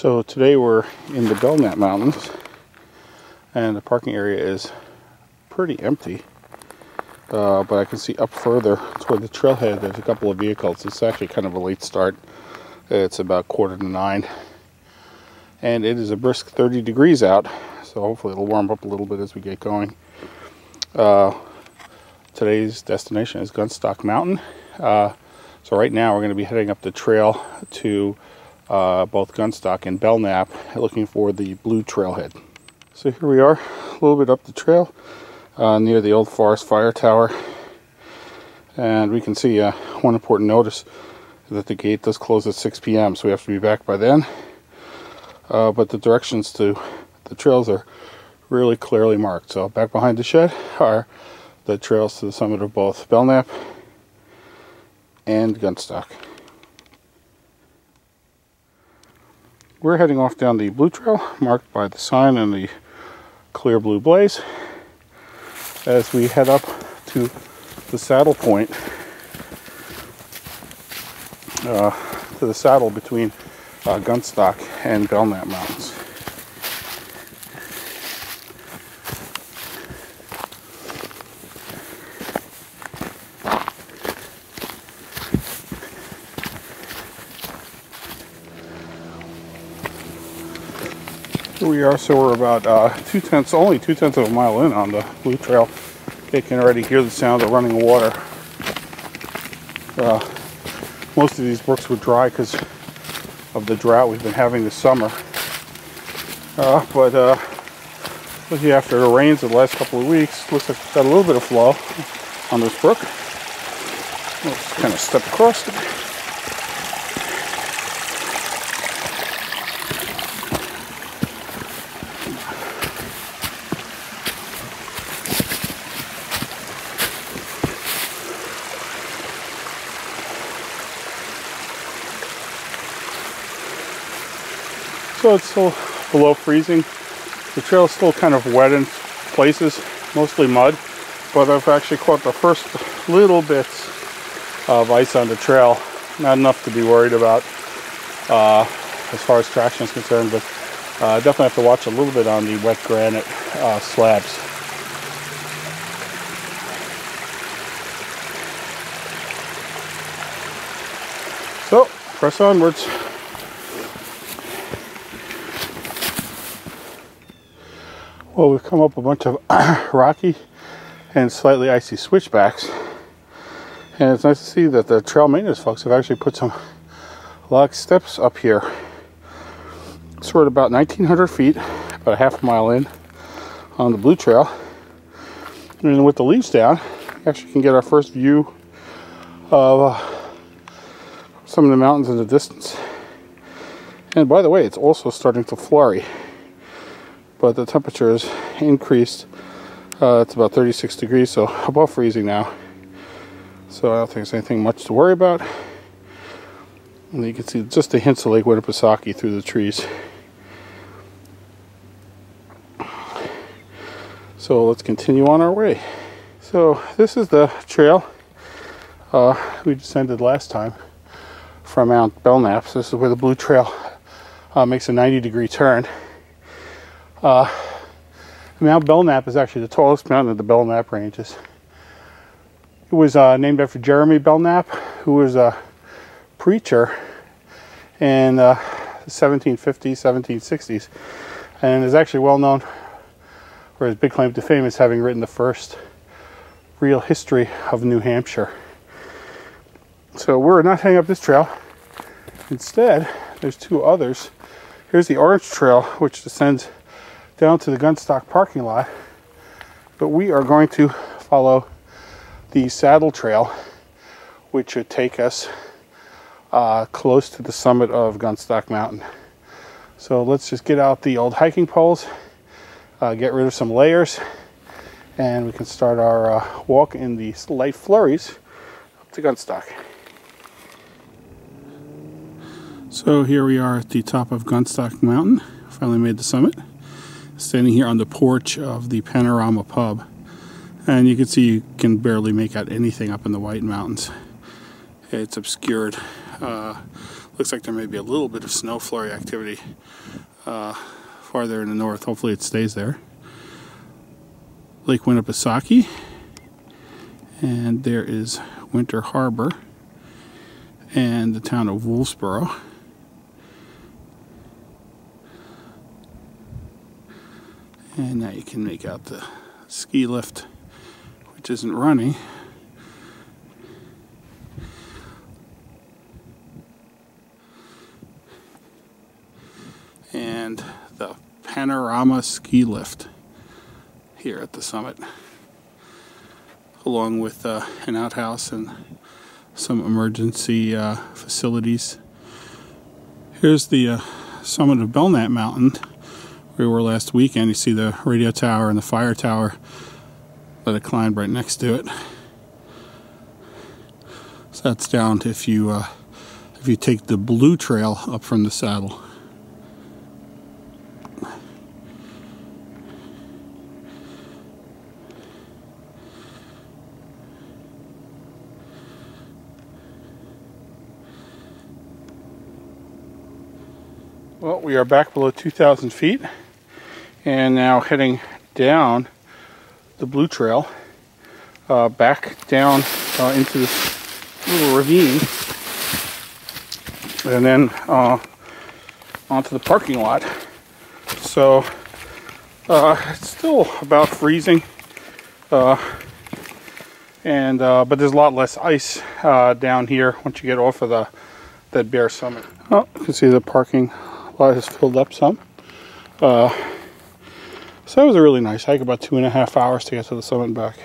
So today we're in the Belknap Mountains, and the parking area is pretty empty. But I can see up further toward the trailhead there's a couple of vehicles. It's actually kind of a late start. It's about 8:45, and it is a brisk 30 degrees out, so hopefully it'll warm up a little bit as we get going. Today's destination is Gunstock Mountain. So right now we're going to be heading up the trail to both Gunstock and Belknap, looking for the blue trailhead. So here we are, a little bit up the trail, near the old Forest Fire Tower, and we can see one important notice that the gate does close at 6 p.m. so we have to be back by then. But the directions to the trails are really clearly marked. So back behind the shed are the trails to the summit of both Belknap and Gunstock. We're heading off down the blue trail, marked by the sign and the clear blue blaze, as we head up to the saddle point, to the saddle between Gunstock and Belknap Mountains. Here we are, so we're about only 2/10 of a mile in on the blue trail. You can already hear the sound of running water. Most of these brooks were dry because of the drought we've been having this summer. But looking after the rains of the last couple of weeks, looks like we've got a little bit of flow on this brook. We'll just kind of step across it. So it's still below freezing. The trail is still kind of wet in places, mostly mud, but I've actually caught the first little bits of ice on the trail. Not enough to be worried about as far as traction is concerned, but definitely have to watch a little bit on the wet granite slabs. So, press onwards. Well, we've come up a bunch of rocky and slightly icy switchbacks, and it's nice to see that the trail maintenance folks have actually put some log steps up here. So we're at about 1,900 feet, about a half a mile in on the blue trail, and with the leaves down, we actually can get our first view of some of the mountains in the distance. And by the way, it's also starting to flurry, but the temperature has increased. It's about 36 degrees, so above freezing now. So I don't think there's anything much to worry about. And you can see just the hints of Lake Winnipesaukee through the trees. So let's continue on our way. So this is the trail we descended last time from Mount Belknap. So this is where the blue trail makes a 90-degree turn. Mount Belknap is actually the tallest mountain of the Belknap ranges. It was named after Jeremy Belknap, who was a preacher in the 1750s, 1760s, and is actually well known for his big claim to fame as having written the first real history of New Hampshire. So we're not heading up this trail. Instead, there's two others. Here's the Orange Trail, which descends down to the Gunstock parking lot, but we are going to follow the Saddle Trail, which should take us close to the summit of Gunstock Mountain. So let's just get out the old hiking poles, get rid of some layers, and we can start our walk in the light flurries up to Gunstock. So here we are at the top of Gunstock Mountain. Finally made the summit. Standing here on the porch of the Panorama Pub, and you can see you can barely make out anything up in the White Mountains. It's obscured. Looks like there may be a little bit of snow flurry activity farther in the north. Hopefully it stays there. Lake Winnipesaukee, and there is Winter Harbor and the town of Wolfsboro. And now you can make out the ski lift, which isn't running. And the Panorama ski lift here at the summit, along with an outhouse and some emergency facilities. Here's the summit of Belknap Mountain, where we were last weekend. You see the radio tower and the fire tower that I climbed right next to it. So that's down if you take the blue trail up from the saddle. Well, we are back below 2,000 feet and now heading down the Blue Trail, back down into this little ravine, and then onto the parking lot. So it's still about freezing, but there's a lot less ice down here once you get off of that bare summit. Oh, you can see the parking lot has filled up some. So that was a really nice hike, about 2.5 hours to get to the summit and back.